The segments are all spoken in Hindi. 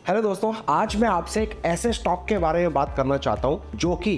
हेलो दोस्तों, आज मैं आपसे एक ऐसे स्टॉक के बारे में बात करना चाहता हूं जो कि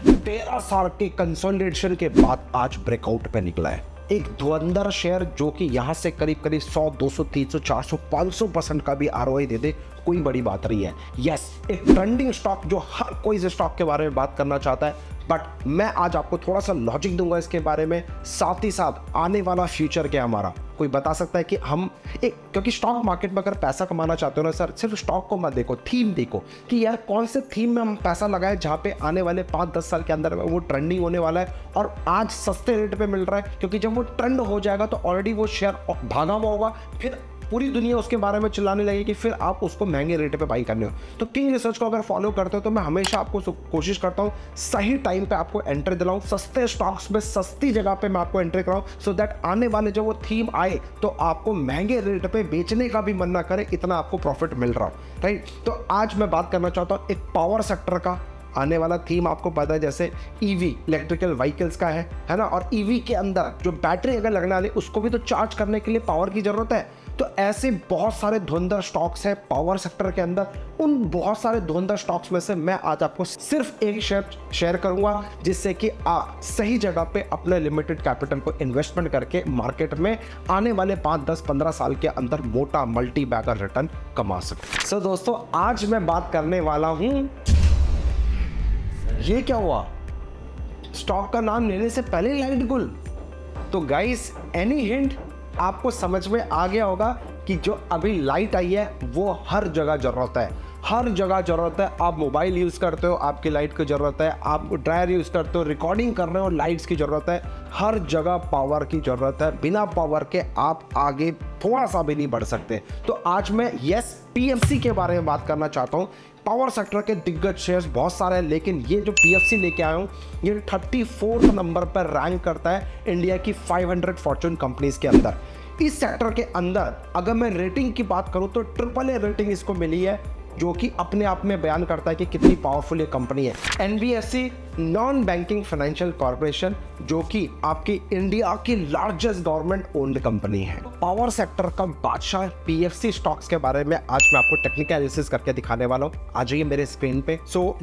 13 साल के कंसोलिडेशन के बाद आज ब्रेकआउट पे निकला है। एक धुरंधर शेयर जो कि यहां से करीब करीब 100, 200, 300, 400, 500% का भी आरओआई दे दे, कोई बड़ी बात नहीं है। यस, एक ट्रेंडिंग स्टॉक जो हर कोई इस स्टॉक के बारे में बात करना चाहता है, बट मैं आज आपको थोड़ा सा लॉजिक दूंगा इसके बारे में, साथ ही साथ आने वाला फ्यूचर क्या हमारा। कोई बता सकता है कि हम क्योंकि स्टॉक मार्केट में अगर पैसा कमाना चाहते हो ना सर, सिर्फ स्टॉक को मत देखो, थीम देखो कि यार कौन से थीम में हम पैसा लगाएं जहाँ पे आने वाले 5-10 साल के अंदर वो ट्रेंडिंग होने वाला है और आज सस्ते रेट पे मिल रहा है। क्योंकि जब वो ट्रेंड हो जाएगा तो ऑलरेडी वो शेयर भागा हुआ होगा, फिर पूरी दुनिया उसके बारे में चिल्लाने लगेगी, फिर आप उसको महंगे रेट पे बाई करने हो। तो किंग रिसर्च को अगर फॉलो करते हो तो मैं हमेशा आपको कोशिश करता हूँ सही टाइम पे आपको एंट्री दिलाऊं, सस्ते स्टॉक्स में सस्ती जगह पे मैं आपको एंट्री कराऊं, सो दैट आने वाले जब वो थीम आए तो आपको महंगे रेट पे बेचने का भी मन ना करे, इतना आपको प्रॉफिट मिल रहा हो, राइट। तो आज मैं बात करना चाहता हूँ एक पावर सेक्टर का। आने वाला थीम आपको पता है, जैसे ईवी इलेक्ट्रिकल व्हीकल्स का है ना, और ईवी के अंदर जो बैटरी अगर लगने वाली उसको भी तो चार्ज करने के लिए पावर की जरूरत है। तो ऐसे बहुत सारे धुरंधर स्टॉक्स हैं पावर सेक्टर के अंदर। उन बहुत सारे धुरंधर स्टॉक्स में से मैं आज आपको सिर्फ एक शेयर करूंगा, जिससे कि आप सही जगह पे अपने लिमिटेड कैपिटल को इन्वेस्टमेंट करके मार्केट में आने वाले 5, 10, 15 साल के अंदर मोटा मल्टी बैगर रिटर्न कमा सकते। सो दोस्तों, आज मैं बात करने वाला हूं, ये क्या हुआ, स्टॉक का नाम लेने से पहले लाइट गुल। तो गाइस, एनी हिंट आपको समझ में आ गया होगा कि जो अभी लाइट आई है वो हर जगह जरूरत है, हर जगह जरूरत है। आप मोबाइल यूज़ करते हो, आपकी लाइट की ज़रूरत है, आप ड्रायर यूज़ करते हो, रिकॉर्डिंग कर रहे हो, लाइट्स की ज़रूरत है, हर जगह पावर की ज़रूरत है। बिना पावर के आप आगे थोड़ा सा भी नहीं बढ़ सकते। तो आज मैं पीएफसी के बारे में बात करना चाहता हूँ। पावर सेक्टर के दिग्गज शेयर्स बहुत सारे हैं, लेकिन ये जो पीएफसी लेके आया हूँ ये 34 नंबर पर रैंक करता है इंडिया की 500 फॉर्च्यून कंपनीज के अंदर। इस सेक्टर के अंदर अगर मैं रेटिंग की बात करूं तो AAA रेटिंग इसको मिली है, जो कि अपने आप में बयान करता है कि कितनी पावरफुल ये कंपनी है। NBFC non banking financial corporation, जो कि आपकी इंडिया की लार्जेस्ट गवर्नमेंट ओन्ड कंपनी है। पावर सेक्टर का बादशाह पीएफसी स्टॉक्स के बारे में आज मैं आपको टेक्निकल एनालिसिस करके दिखाने वाला हूँ। आ जाइए मेरे स्क्रीन पे।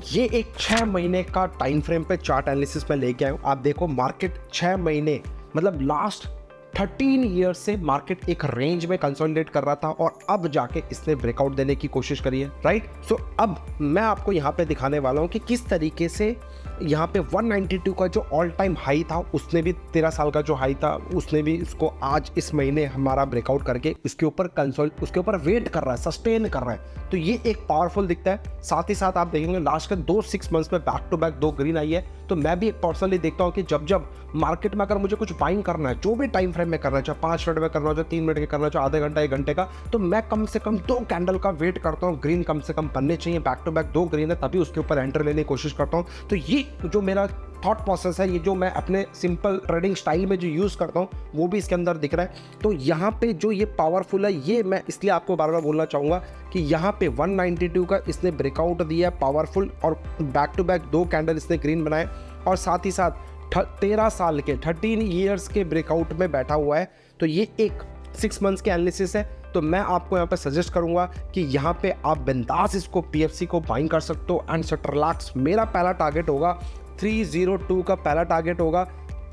ये एक 6 महीने का टाइम फ्रेम पे चार्ट एनालिसिस में लेके आया हूँ। आप देखो, मार्केट 6 महीने मतलब लास्ट 13 ईयर्स से मार्केट एक रेंज में कंसोलिडेट कर रहा था और अब जाके इसने ब्रेकआउट देने की कोशिश करी है, राइट। सो अब मैं आपको यहाँ पे दिखाने वाला हूँ कि किस तरीके से यहाँ पे 192 का जो ऑल टाइम हाई था, उसने भी 13 साल का जो हाई था उसने भी इसको आज इस महीने हमारा ब्रेकआउट करके इसके उसके ऊपर वेट कर रहा है, सस्टेन कर रहा है। तो ये एक पावरफुल दिखता है। साथ ही साथ आप देखेंगे लास्ट के 6 मंथ्स में बैक टू बैक 2 ग्रीन आई है। तो मैं भी पर्सनली देखता हूँ कि जब मार्केट में अगर मुझे कुछ बाइंग करना है, जो भी टाइम फ्रेम में करना है, चाहे 5 मिनट में करना हो, चाहे 3 मिनट के करना हो, चाहे आधे घंटा 1 घंटे का, तो मैं कम से कम 2 कैंडल का वेट करता हूँ। ग्रीन कम से कम बनने चाहिए, बैक टू बैक 2 ग्रीन है, तभी उसके ऊपर एंटर लेने की कोशिश करता हूँ। तो ये जो मेरा थॉट प्रोसेस है, ये जो मैं अपने सिंपल ट्रेडिंग स्टाइल में जो यूज़ करता हूँ, वो भी इसके अंदर दिख रहा है। तो यहाँ पे जो ये पावरफुल है, ये मैं इसलिए आपको बार बार बोलना चाहूँगा कि यहाँ पे 192 का इसने ब्रेकआउट दिया पावरफुल, और बैक टू बैक 2 कैंडल इसने ग्रीन बनाए, और साथ ही साथ 13 साल के 13 ईयर्स के ब्रेकआउट में बैठा हुआ है। तो ये एक 6 मंथ्स के एनालिसिस है। तो मैं आपको यहाँ पे सजेस्ट करूंगा कि यहाँ पे आप बिंदास इसको पीएफसी को बाइंग कर सकते हो एंड सिट रिलैक्स। मेरा पहला टारगेट होगा 302 का पहला टारगेट होगा,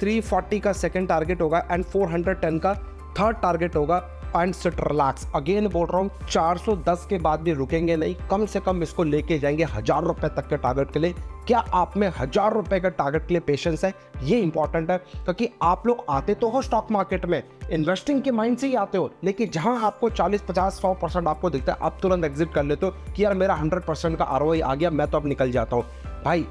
340 का सेकंड टारगेट होगा एंड 410 का थर्ड टारगेट होगा एंड सिट रिलैक्स। अगेन बोल रहा हूँ, 410 के बाद भी रुकेंगे नहीं, कम से कम इसको लेके जाएंगे 1000 रुपए तक के टारगेट के लिए। क्या आप में 1000 रुपए का टारगेट के लिए पेशेंस है? ये इंपॉर्टेंट है, क्योंकि आप लोग आते तो हो स्टॉक मार्केट में इन्वेस्टिंग के माइंड से ही आते हो, लेकिन जहां आपको 40, 50, 100% आपको दिखता है, आप तुरंत एग्जिट कर लेते हो कि यार मेरा 100% का आरओआई आ गया, मैं तो अब निकल जाता हूँ। भाई,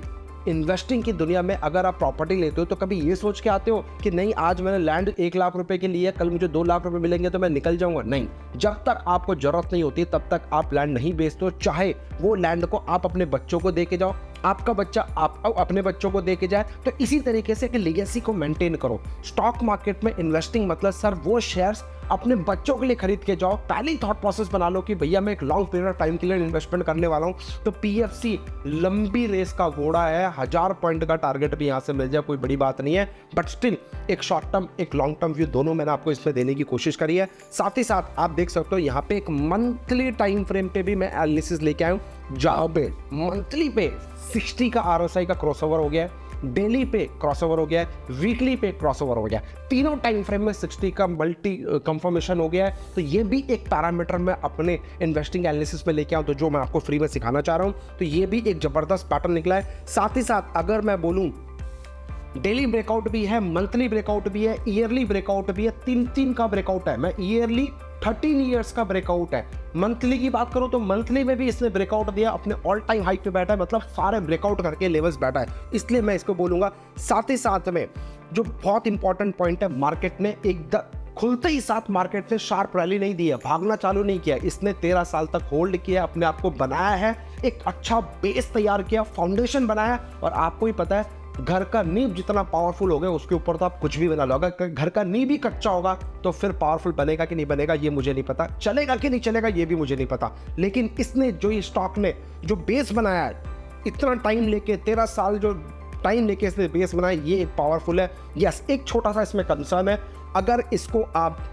इन्वेस्टिंग की दुनिया में अगर आप प्रॉपर्टी लेते हो तो कभी ये सोच के आते हो कि नहीं, आज मैंने लैंड 1 लाख रुपए के लिए, कल मुझे 2 लाख रुपए मिलेंगे तो मैं निकल जाऊंगा? नहीं, जब तक आपको जरूरत नहीं होती तब तक आप लैंड नहीं बेचते हो। चाहे वो लैंड को आप अपने बच्चों को दे के जाओ, आपका बच्चा आप अपने बच्चों को दे के जाए, तो इसी तरीके से एक लेगेसी को मेंटेन करो। स्टॉक मार्केट में इन्वेस्टिंग मतलब सर वो शेयर्स अपने बच्चों के लिए खरीद के जाओ, पहले ही थॉट प्रोसेस बना लो कि भैया मैं एक लॉन्ग पीरियड ऑफ टाइम के लिए इन्वेस्टमेंट करने वाला हूँ। तो पीएफसी लंबी रेस का घोड़ा है, 1000 पॉइंट का टारगेट भी यहाँ से मिल जाए कोई बड़ी बात नहीं है, बट स्टिल एक शॉर्ट टर्म एक लॉन्ग टर्म व्यू दोनों मैंने आपको इसमें देने की कोशिश करी है। साथ ही साथ आप देख सकते हो यहाँ पे एक मंथली टाइम फ्रेम पे भी मैं एनालिसिस लेके आया हूँ, जहाँ पे मंथली पे 60 का आरएसआई का क्रॉसओवर हो गया है, डेली पे क्रॉसओवर हो गया है, वीकली पे क्रॉसओवर हो गया है, तीनों टाइम फ्रेम में 60 का मल्टी कंफर्मेशन हो गया है। तो ये भी एक पैरामीटर मैं अपने इन्वेस्टिंग एनालिसिस में लेके आऊँ, तो जो मैं आपको फ्री में सिखाना चाह रहा हूँ, तो ये भी एक जबरदस्त पैटर्न निकला है। साथ ही साथ अगर मैं बोलूँ डेली ब्रेकआउट भी है, मंथली ब्रेकआउट भी है, ईयरली ब्रेकआउट भी है, तीन का ब्रेकआउट है। मैं ईयरली 13 ईयर्स का ब्रेकआउट है। मंथली की बात करूं तो मंथली में भी इसने ब्रेकआउट दिया, अपने ऑल टाइम हाई पे बैठा है, मतलब सारे ब्रेकआउट करके लेवल्स बैठा है, इसलिए मैं इसको बोलूंगा। साथ ही साथ में जो बहुत इंपॉर्टेंट पॉइंट है, मार्केट ने एकदम खुलते ही साथ मार्केट ने शार्प रैली नहीं दी है, भागना चालू नहीं किया, इसने 13 साल तक होल्ड किया, अपने आप को बनाया है, एक अच्छा बेस तैयार किया, फाउंडेशन बनाया। और आपको ही पता है घर का नींव जितना पावरफुल हो गया उसके ऊपर तो आप कुछ भी बना लो। अगर घर का नींव भी कच्चा होगा तो फिर पावरफुल बनेगा कि नहीं बनेगा ये मुझे नहीं पता, चलेगा कि नहीं चलेगा ये भी मुझे नहीं पता, लेकिन इसने जो ये स्टॉक ने जो बेस बनाया है, इतना टाइम लेके 13 साल जो टाइम लेके इसने बेस बनाया, ये एक पावरफुल है। यस, एक छोटा सा इसमें कंसर्न है, अगर इसको आप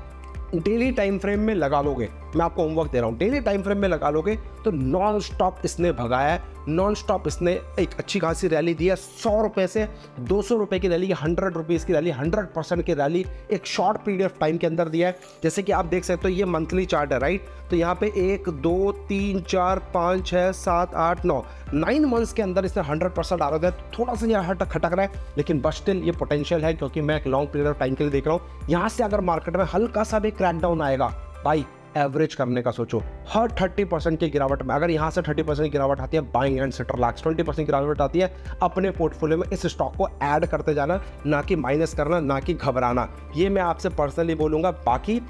डेली टाइम फ्रेम में लगा लोगे, मैं आपको होमवर्क दे रहा हूँ, डेली टाइम फ्रेम में लगा लोगे तो नॉन स्टॉप इसने भगाया है, नॉन स्टॉप इसने एक अच्छी खासी रैली दी है। 100 रुपये से 200 रुपये की रैली, 100 रुपीज़ की रैली, 100% की रैली एक शॉर्ट पीरियड ऑफ टाइम के अंदर दिया है। जैसे कि आप देख सकते हो ये मंथली चार्ट है, राइट? तो यहाँ पे 1 2 3 4 5 6 7 8 9 मंथ्स के अंदर इसने 100% आ रहा है। थोड़ा सा यहाँ खटक रहा है, लेकिन बट स्टिल ये पोटेंशियल है, क्योंकि मैं एक लॉन्ग पीरियड ऑफ टाइम के लिए देख रहा हूँ। यहाँ से अगर मार्केट में हल्का सा भी क्रैकडाउन आएगा, भाई एवरेज करने का सोचो। हर 30% की गिरावट में अगर यहाँ से 30% की गिरावट आती है, बाइंग एंड सेट रिलैक्स, 20% गिरावट आती है, अपने पोर्टफोलियो में इस स्टॉक को ऐड करते जाना, ना कि माइनस करना, ना कि घबराना। ये मैं आपसे पर्सनली बोलूँगा, बाकी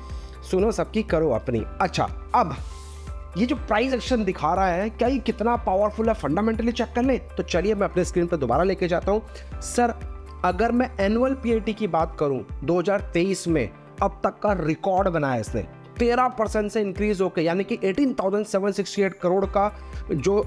सुनो सबकी, करो अपनी। अच्छा, अब ये जो प्राइस एक्शन दिखा रहा है, क्या ये कितना पावरफुल है, फंडामेंटली चेक कर ले। तो चलिए मैं अपने स्क्रीन पर दोबारा लेके जाता हूँ। सर, अगर मैं एनुअल पीएटी की बात करूँ 2023 में अब तक का रिकॉर्ड बनाया इसने, 13% से इंक्रीज होकर, यानी कि 18,768 करोड़ का जो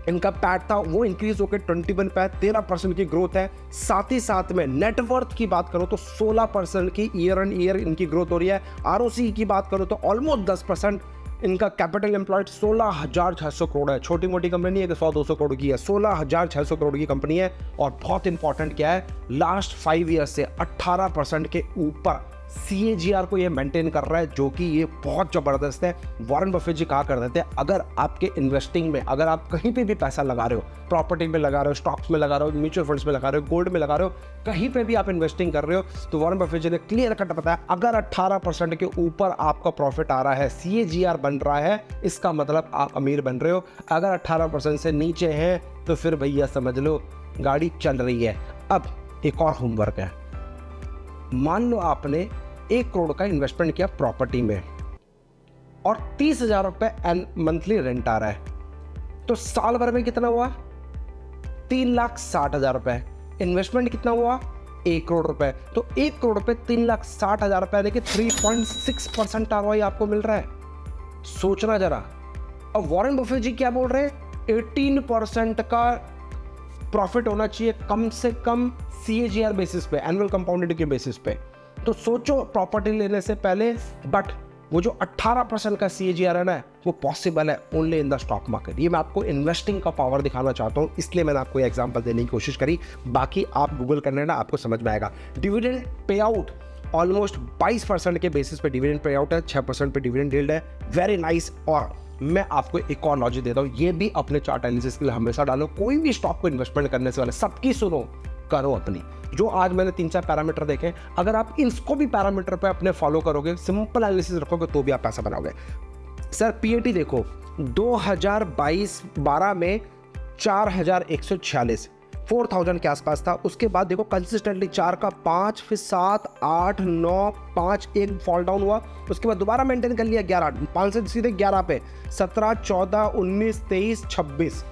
इनका पैट था वो इंक्रीज होकर 21 पे 13% की ग्रोथ है। साथ ही साथ में नेटवर्थ की बात करो तो 16% की ईयर एंड ईयर इनकी ग्रोथ हो रही है। आरओसी की बात करो तो ऑलमोस्ट 10%। इनका कैपिटल एम्प्लॉयड 16,600 करोड़ है, छोटी मोटी कंपनी नहीं है कि 100-200 करोड़ की है, 16,600 करोड़ की कंपनी है। और बहुत इंपॉर्टेंट क्या है, लास्ट 5 ईयर से 18% के ऊपर CAGR को ये मेंटेन कर रहा है, जो कि ये बहुत ज़बरदस्त है। वॉरेन बफेट जी कहा करते थे, अगर आपके इन्वेस्टिंग में, अगर आप कहीं पे भी पैसा लगा रहे हो, प्रॉपर्टी में लगा रहे हो, स्टॉक्स में लगा रहे हो, म्यूचुअल फंड्स में लगा रहे हो, गोल्ड में लगा रहे हो, कहीं पे भी आप इन्वेस्टिंग कर रहे हो, तो वॉरेन बफेट जी ने क्लियर कट बताया, अगर 18% के ऊपर आपका प्रॉफिट आ रहा है, CAGR बन रहा है, इसका मतलब आप अमीर बन रहे हो। अगर 18% से नीचे हैं तो फिर भैया समझ लो गाड़ी चल रही है। अब एक और होमवर्क है, मान लो आपने 1 करोड़ का इन्वेस्टमेंट किया प्रॉपर्टी में और 30,000 रुपये मंथली रेंट आ रहा है, तो साल भर में कितना हुआ? 3,60,000 रुपये। इन्वेस्टमेंट कितना हुआ? 1 करोड़ रुपए। तो 1 करोड़ रुपये 3,60,000 रुपये, यानी कि 3.6% ROI आपको मिल रहा है। सोचना जरा। अब वॉरेन बफेट जी क्या बोल रहे हैं? 18% का प्रॉफिट होना चाहिए कम से कम CAGR बेसिस पे, एनुअल कंपाउंडेड के बेसिस पे। तो सोचो प्रॉपर्टी लेने से पहले, बट वो जो 18% का CAGR है ना, वो पॉसिबल है only in the stock market. ये मैं आपको इन्वेस्टिंग का पावर दिखाना चाहता हूँ, इसलिए मैंने आपको ये एग्जांपल देने की कोशिश करी। बाकी आप गूगल करने ना, आपको समझ में आएगा। डिविडेंड पे आउट ऑलमोस्ट 22% के बेसिस पे डिविडेंड पे आउट है, 6% पे डिविडेंड यील्ड है। Very nice. और मैं आपको एक और लॉजिक देता हूँ, ये भी अपने चार्ट एनालिसिस के लिए हमेशा डालो। कोई भी स्टॉक को इन्वेस्टमेंट करने से पहले सबकी सुनो, करो अपनी। जो आज मैंने 3-4 पैरामीटर देखे, अगर आप इसको भी पैरामीटर पे अपने फॉलो करोगे, सिंपल एनालिसिस रखोगे, तो भी आप पैसा बनाओगे। सर पीएटी देखो, 2022-12 में 4,146, 4,000 के आसपास था। उसके बाद देखो कंसिस्टेंटली 4 का 5, फिर 7, 8, 9, 5, एक फॉल डाउन हुआ। उसके बाद दोबारा मेंटेन कर लिया 11, 5 से सीधे 11 पे, 17, 14, 19, 23, 26।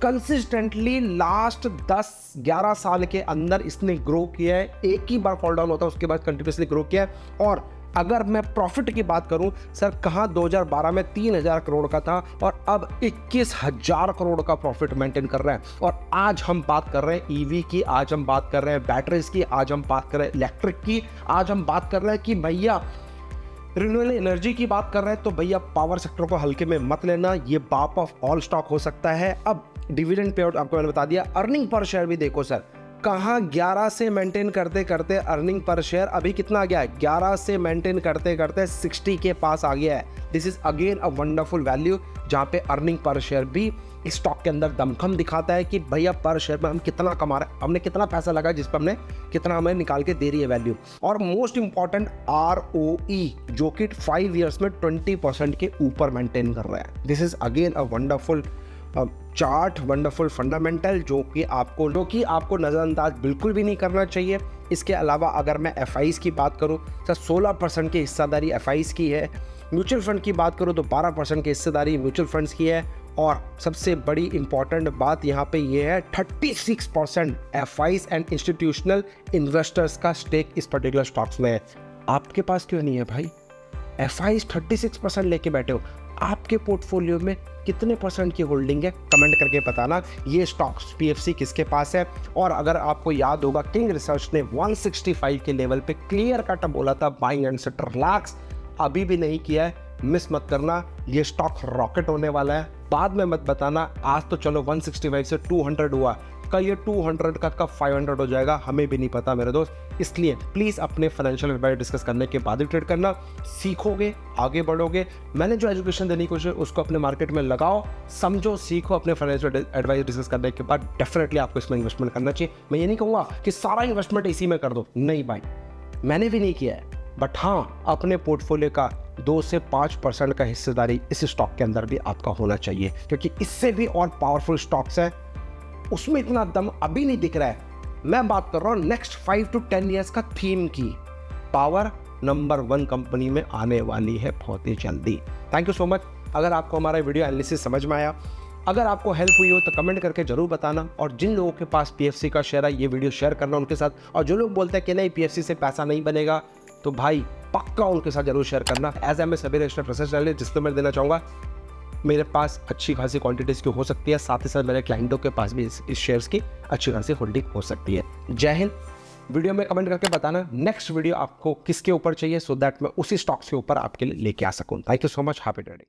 कंसिस्टेंटली लास्ट 10-11 साल के अंदर इसने ग्रो किया है। एक ही बार फॉल डाउन होता है, उसके बाद कंटिन्यूसली ग्रो किया है। और अगर मैं प्रॉफिट की बात करूं सर, कहां 2012 में 3000 करोड़ का था और अब 21,000 करोड़ का प्रॉफिट मेंटेन कर रहे हैं। और आज हम बात कर रहे हैं ईवी की, आज हम बात कर रहे हैं बैटरीज की, आज हम बात कर रहे हैं इलेक्ट्रिक की, आज हम बात कर रहे हैं कि भैया रिन्यूएबल एनर्जी की बात कर रहे हैं। तो भैया पावर सेक्टर को हल्के में मत लेना, ये बाप ऑफ ऑल स्टॉक हो सकता है। अब डिविडेंड पे आउट आपको मैंने बता दिया, अर्निंग पर शेयर भी देखो सर, कहाँ 11 से मेंटेन करते करते अर्निंग पर शेयर अभी कितना आ गया है, 11 से मेंटेन करते करते 60 के पास आ गया है। This is again a wonderful value, जहाँ पे अर्निंग पर शेयर भी इस स्टॉक के अंदर दमखम दिखाता है कि भैया पर शेयर में हम कितना कमा रहे हैं, हमने कितना पैसा लगा जिस पर हमने कितना हमें निकाल के दे रही है वैल्यू। और मोस्ट इंपॉर्टेंट ROE, जो कि 5 ईयर्स में 20% के ऊपर मेंटेन कर रहा है। This is again a wonderful chart, wonderful fundamental, जो कि आपको नज़रअंदाज बिल्कुल भी नहीं करना चाहिए। इसके अलावा अगर मैं FIs की बात करूं तो 16% की हिस्सेदारी FIs की है। म्यूचुअल फंड की बात करूं तो 12% की हिस्सेदारी म्यूचुअल फंड्स की है। और सबसे बड़ी इंपॉर्टेंट बात यहाँ पे ये है 36% FIs एंड इंस्टीट्यूशनल इन्वेस्टर्स का स्टेक इस पर्टिकुलर स्टॉक्स में है। आपके पास क्यों नहीं है भाई? FIs 36% लेके बैठे हो, आपके पोर्टफोलियो में कितने परसेंट की होल्डिंग है? कमेंट करके बताना। ये स्टॉक्स PFC किसके पास है? और अगर आपको याद होगा, किंग रिसर्च ने 165 के लेवल पे क्लियर कट बोला था बाइंग एंड सेट रिलैक्स, अभी भी नहीं किया है, मिस मत करना। ये स्टॉक रॉकेट होने वाला है, बाद में मत बताना। आज तो चलो 165 से 200 हुआ, कल ये 200 का कब 500 हो जाएगा हमें भी नहीं पता मेरे दोस्त। इसलिए प्लीज़ अपने फाइनेंशियल एडवाइस डिस्कस करने के बाद ही ट्रेड करना, सीखोगे आगे बढ़ोगे। मैंने जो एजुकेशन देने की कोशिश उसको अपने मार्केट में लगाओ, समझो, सीखो। अपने फाइनेंशियल एडवाइस डिस्कस करने के बाद डेफिनेटली आपको इसमें इन्वेस्टमेंट करना चाहिए। मैं ये नहीं कहूँगा कि सारा इन्वेस्टमेंट इसी में कर दो, नहीं भाई, मैंने भी नहीं किया है, बट हाँ अपने पोर्टफोलियो का 2 से 5% का हिस्सेदारी इस स्टॉक के अंदर भी आपका होना चाहिए, क्योंकि इससे भी और पावरफुल स्टॉक्स हैं, उसमें इतना दम अभी नहीं दिख रहा है। मैं बात कर रहा हूँ नेक्स्ट 5 to 10 ईयर्स का थीम की। पावर नंबर 1 कंपनी में आने वाली है बहुत ही जल्दी। Thank you so much. अगर आपको हमारा वीडियो एनालिसिस समझ में आया, अगर आपको हेल्प हुई हो तो कमेंट करके जरूर बताना। और जिन लोगों के पास PFC का शेयर है, ये वीडियो शेयर करना उनके साथ। और जो लोग बोलते हैं कि नहीं PFC से पैसा नहीं बनेगा, तो भाई पक्का उनके साथ जरूर शेयर करना। एज एम ए सभी रजिस्टर्ड प्रोफेशनल, जिसको मैं देना चाहूँगा, मेरे पास अच्छी खासी क्वांटिटीज़ की हो सकती है, साथ ही साथ मेरे क्लाइंटों के पास भी इस शेयर्स की अच्छी खासी होल्डिंग हो सकती है। जय हिंद। वीडियो में कमेंट करके बताना नेक्स्ट वीडियो आपको किसके ऊपर चाहिए, सो दैट मैं उसी स्टॉक्स के ऊपर आपके लिए लेके आ सकूँ। Thank you so much. Happy trading.